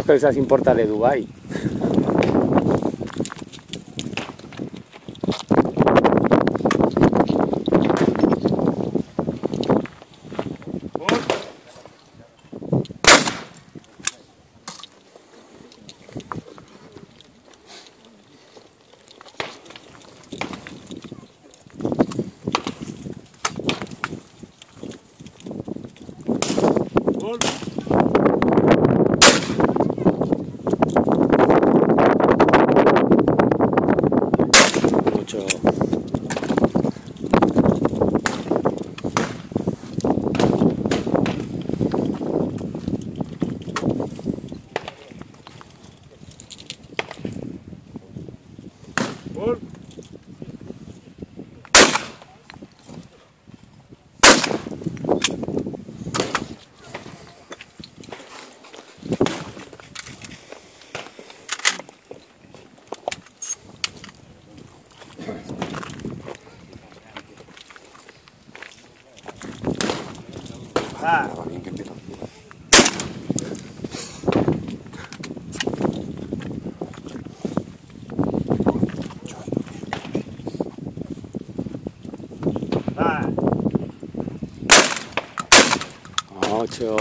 que les importa de Dubái. Mucho. Va bien que empieza. Ocho.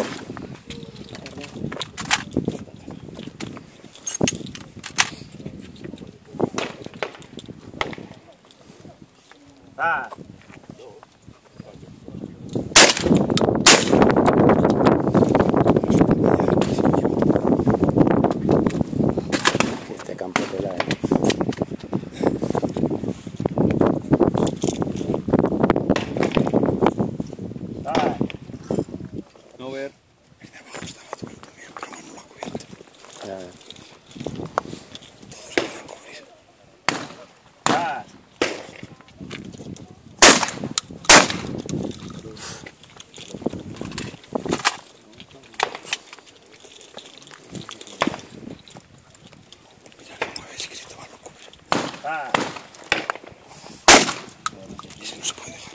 Este campo tela, No ver. El de abajo estaba azul también, pero no lo ha cubierto. Ya. Todos se pueden cubrir. Mira que mueve, sí que si te va lo cubre. Ese no se puede dejar.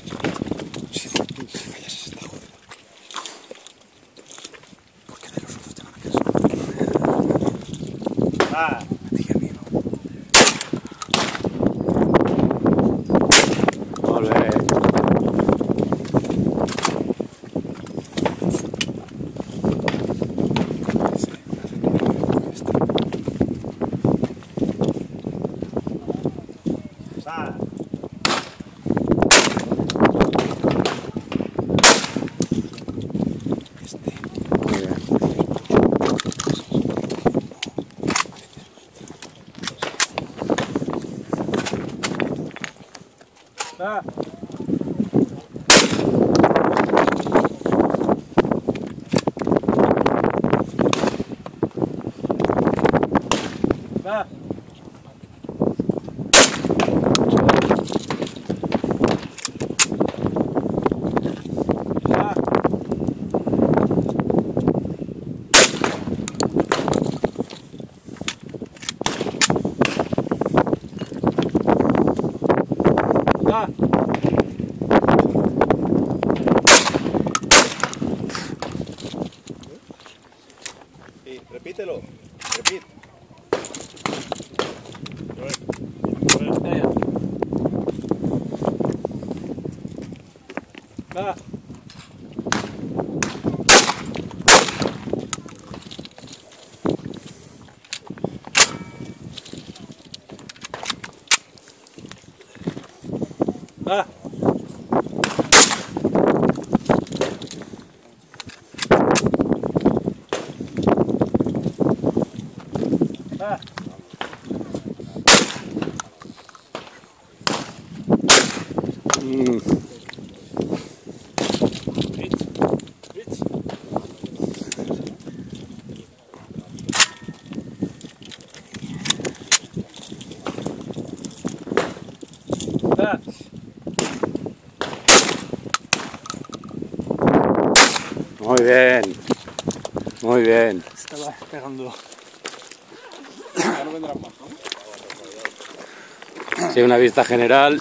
Si fallas ese está jodido. Porque de los otros te van a caer. Dije amigo. Molt bé. Muy bien. Sí, repítelo. Repite. Muy bien. Muy bien. Estaba pegando. Ya no vendrán más, ¿no? Sí, una vista general.